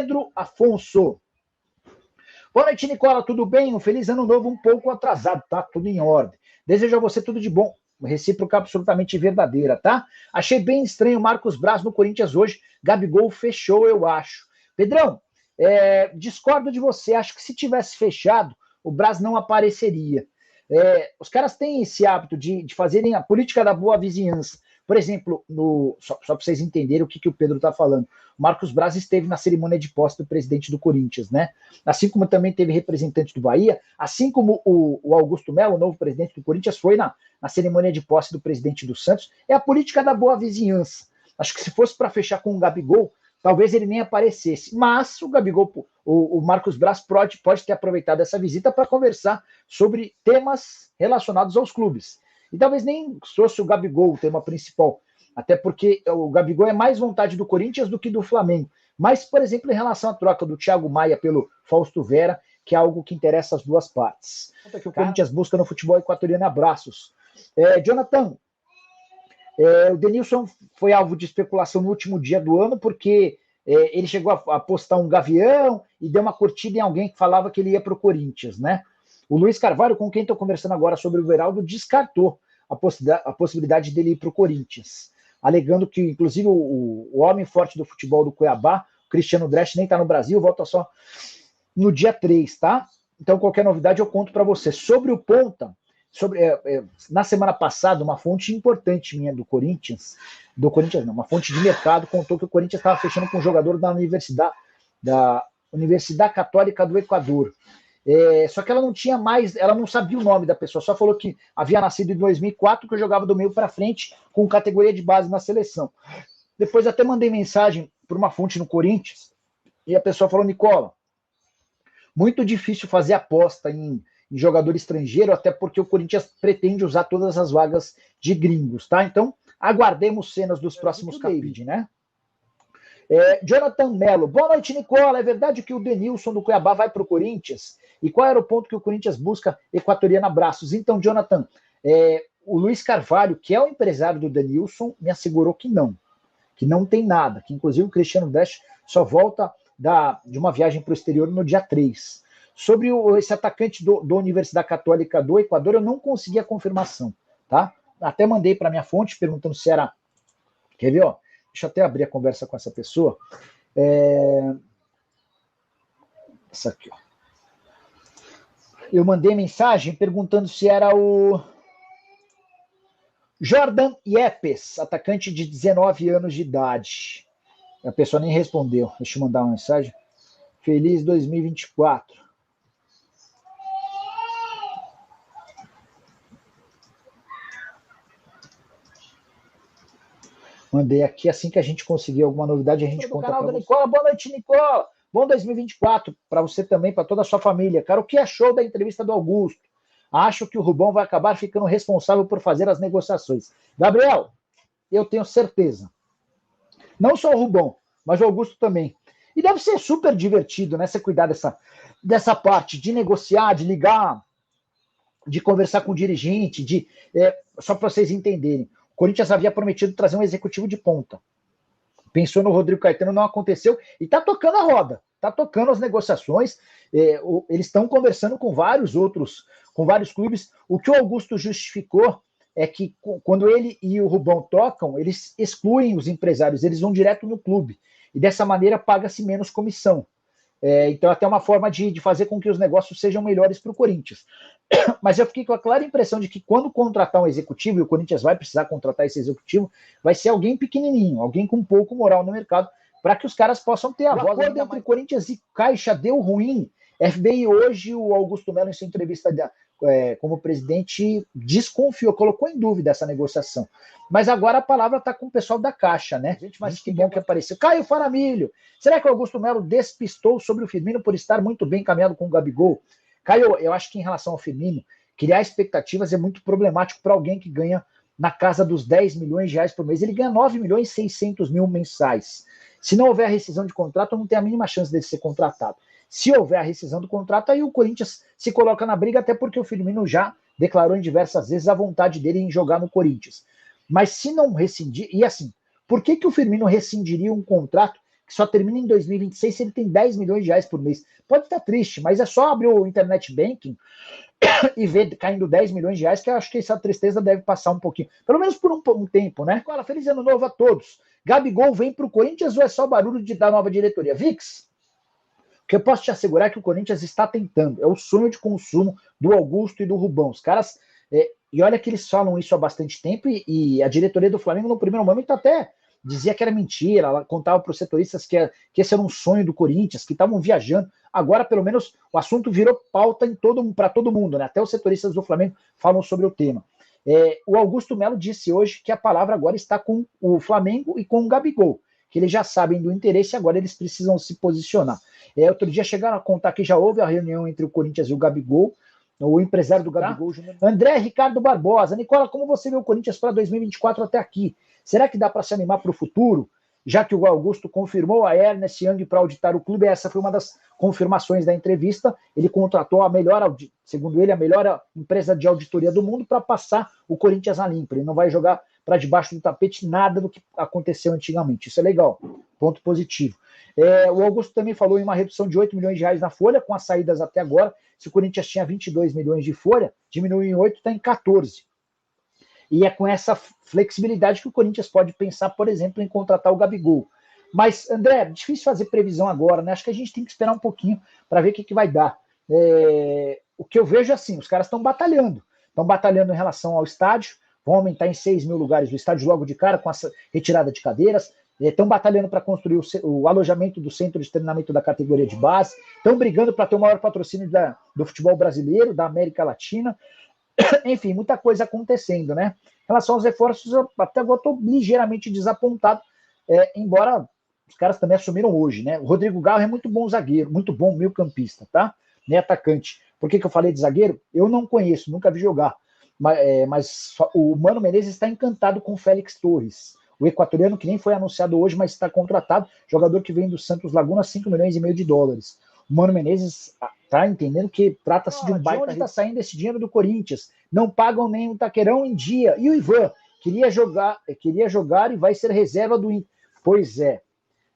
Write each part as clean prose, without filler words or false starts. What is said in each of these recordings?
Pedro Afonso. Boa noite, Nicola, tudo bem? Um feliz ano novo um pouco atrasado, tá? Tudo em ordem. Desejo a você tudo de bom. Recíproca absolutamente verdadeira, tá? Achei bem estranho o Marcos Braz no Corinthians hoje. Gabigol fechou, eu acho. Pedrão, discordo de você. Acho que se tivesse fechado, o Braz não apareceria. Os caras têm esse hábito de fazerem a política da boa vizinhança. Por exemplo, só para vocês entenderem o que o Pedro está falando, o Marcos Braz esteve na cerimônia de posse do presidente do Corinthians, né? Assim como também teve representante do Bahia, assim como o Augusto Melo, o novo presidente do Corinthians, foi na cerimônia de posse do presidente do Santos. É a política da boa vizinhança. Acho que se fosse para fechar com o Gabigol, talvez ele nem aparecesse. Mas o Gabigol, o Marcos Braz pode ter aproveitado essa visita para conversar sobre temas relacionados aos clubes. E talvez nem fosse o Gabigol o tema principal, até porque o Gabigol é mais vontade do Corinthians do que do Flamengo. Mas, por exemplo, em relação à troca do Thiago Maia pelo Fausto Vera, que é algo que interessa as duas partes. Que o Corinthians busca no futebol equatoriano. Abraços. Jonathan, o Denilson foi alvo de especulação no último dia do ano, porque ele chegou a postar um gavião e deu uma curtida em alguém que falava que ele ia para o Corinthians, né? O Luiz Carvalho, com quem estou conversando agora sobre o Veraldo, descartou a possibilidade dele ir para o Corinthians, alegando que, inclusive, o homem forte do futebol do Cuiabá, o Cristiano Dresch, nem está no Brasil, volta só no dia 3, tá? Então, qualquer novidade eu conto para você. Sobre o Ponta, na semana passada, uma fonte importante minha do Corinthians não, uma fonte de mercado, contou que o Corinthians estava fechando com um jogador da Universidade Católica do Equador. Só que ela não tinha mais, ela não sabia o nome da pessoa, só falou que havia nascido em 2004, que eu jogava do meio para frente com categoria de base na seleção. Depois até mandei mensagem para uma fonte no Corinthians e a pessoa falou: Nicola, muito difícil fazer aposta em jogador estrangeiro, até porque o Corinthians pretende usar todas as vagas de gringos, tá? Então, aguardemos cenas dos próximos capítulos, né? Jonathan Mello, boa noite, Nicola. É verdade que o Denilson do Cuiabá vai para o Corinthians? E qual era o ponto que o Corinthians busca equatoriano? Abraços. Então, Jonathan, o Luiz Carvalho, que é o empresário do Denilson, me assegurou que não tem nada, que inclusive o Cristiano Dresch só volta de uma viagem para o exterior no dia 3. Sobre esse atacante da Universidade Católica do Equador, eu não consegui a confirmação, tá? Até mandei para minha fonte perguntando se era... Quer ver, ó? Deixa eu até abrir a conversa com essa pessoa. Essa aqui, ó. Eu mandei mensagem perguntando se era o Jordan Yepes, atacante de 19 anos de idade. A pessoa nem respondeu. Deixa eu mandar uma mensagem. Feliz 2024. Mandei aqui, assim que a gente conseguir alguma novidade, a gente conta para você. Nicola, boa noite, Nicola. Bom 2024 para você também, para toda a sua família. Cara, o que achou da entrevista do Augusto? Acho que o Rubão vai acabar ficando responsável por fazer as negociações. Gabriel, eu tenho certeza. Não só o Rubão, mas o Augusto também. E deve ser super divertido, né? Você cuidar dessa parte de negociar, de ligar, de conversar com o dirigente, só para vocês entenderem. O Corinthians havia prometido trazer um executivo de ponta. Pensou no Rodrigo Caetano, não aconteceu, e está tocando a roda, está tocando as negociações, eles estão conversando com vários clubes. O que o Augusto justificou é que quando ele e o Rubão tocam, eles excluem os empresários, eles vão direto no clube, e dessa maneira paga-se menos comissão. Então, até uma forma de fazer com que os negócios sejam melhores para o Corinthians. Mas eu fiquei com a clara impressão de que quando contratar um executivo, e o Corinthians vai precisar contratar esse executivo, vai ser alguém pequenininho, alguém com pouco moral no mercado, para que os caras possam ter a voz. O acordo entre Corinthians e Caixa deu ruim. FBI hoje, o Augusto Melo, em sua entrevista como presidente, desconfiou, colocou em dúvida essa negociação. Mas agora a palavra está com o pessoal da Caixa, né? Mas que bom que apareceu. Caio Faramilho, será que o Augusto Melo despistou sobre o Firmino por estar muito bem encaminhado com o Gabigol? Caio, eu acho que em relação ao Firmino, criar expectativas é muito problemático para alguém que ganha na casa dos 10 milhões de reais por mês. Ele ganha 9 milhões e 600 mil mensais. Se não houver a rescisão de contrato, não tem a mínima chance dele ser contratado. Se houver a rescisão do contrato, aí o Corinthians se coloca na briga, até porque o Firmino já declarou em diversas vezes a vontade dele em jogar no Corinthians. Mas se não rescindir, e assim, por que o Firmino rescindiria um contrato que só termina em 2026 se ele tem 10 milhões de reais por mês. Pode estar triste, mas é só abrir o internet banking e ver caindo 10 milhões de reais, que eu acho que essa tristeza deve passar um pouquinho. Pelo menos por um tempo, né? Olha, feliz ano novo a todos. Gabigol vem pro Corinthians ou é só barulho da nova diretoria? VIX, o que eu posso te assegurar é que o Corinthians está tentando. É o sonho de consumo do Augusto e do Rubão. Os caras... e olha que eles falam isso há bastante tempo e a diretoria do Flamengo, no primeiro momento, até dizia que era mentira. Ela contava para os setoristas que esse era um sonho do Corinthians, que estavam viajando. Agora, pelo menos, o assunto virou pauta para todo mundo, né? Até os setoristas do Flamengo falam sobre o tema. O Augusto Melo disse hoje que a palavra agora está com o Flamengo e com o Gabigol, que eles já sabem do interesse, agora eles precisam se posicionar. Outro dia chegaram a contar que já houve a reunião entre o Corinthians e o Gabigol, o empresário do Gabigol. André Ricardo Barbosa. Nicola, como você vê o Corinthians para 2024 até aqui? Será que dá para se animar para o futuro? Já que o Augusto confirmou a Ernest Young para auditar o clube, essa foi uma das confirmações da entrevista. Ele contratou segundo ele, a melhor empresa de auditoria do mundo para passar o Corinthians a limpo. Ele não vai jogar para debaixo do tapete nada do que aconteceu antigamente. Isso é legal, ponto positivo. O Augusto também falou em uma redução de 8 milhões de reais na folha, com as saídas até agora. Se o Corinthians tinha 22 milhões de folha, diminuiu em 8, está em 14. E é com essa flexibilidade que o Corinthians pode pensar, por exemplo, em contratar o Gabigol. Mas, André, difícil fazer previsão agora, né? Acho que a gente tem que esperar um pouquinho para ver o que vai dar. O que eu vejo é assim, os caras estão batalhando em relação ao estádio, vão aumentar em 6 mil lugares o estádio logo de cara, com essa retirada de cadeiras, estão batalhando para construir o alojamento do centro de treinamento da categoria de base, estão brigando para ter o maior patrocínio do futebol brasileiro, da América Latina. Enfim, muita coisa acontecendo, né? Em relação aos reforços, eu até agora estou ligeiramente desapontado, embora os caras também assumiram hoje, né? O Rodrigo Garro é muito bom zagueiro, muito bom meio-campista, tá? Nem atacante. Por que eu falei de zagueiro? Eu não conheço, nunca vi jogar. Mas o Mano Menezes está encantado com o Félix Torres, o equatoriano que nem foi anunciado hoje, mas está contratado, jogador que vem do Santos Laguna, 5 milhões e meio de dólares. O Mano Menezes está entendendo que trata-se de um baita. De onde está saindo esse dinheiro do Corinthians? Não pagam nem o Taquerão em dia. E o Ivan queria jogar e vai ser reserva do Inter. Pois é.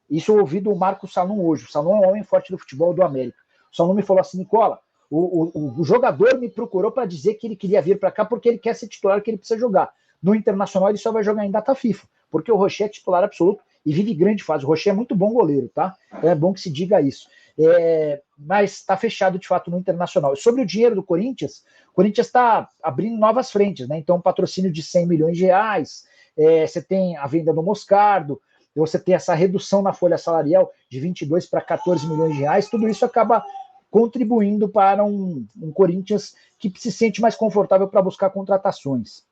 Isso eu ouvi do Marco Salum hoje. O Salum é um homem forte do futebol do América. O Salum me falou assim, Nicola, o jogador me procurou para dizer que ele queria vir para cá porque ele quer ser titular, que ele precisa jogar. No Internacional ele só vai jogar em data FIFA, porque o Rocher é titular absoluto e vive grande fase. O Rocher é muito bom goleiro, tá? É bom que se diga isso. Mas está fechado de fato no Internacional. Sobre o dinheiro do Corinthians, o Corinthians está abrindo novas frentes, né? Então, patrocínio de 100 milhões de reais, você tem a venda do Moscardo, você tem essa redução na folha salarial de 22 para 14 milhões de reais, tudo isso acaba contribuindo para um Corinthians que se sente mais confortável para buscar contratações.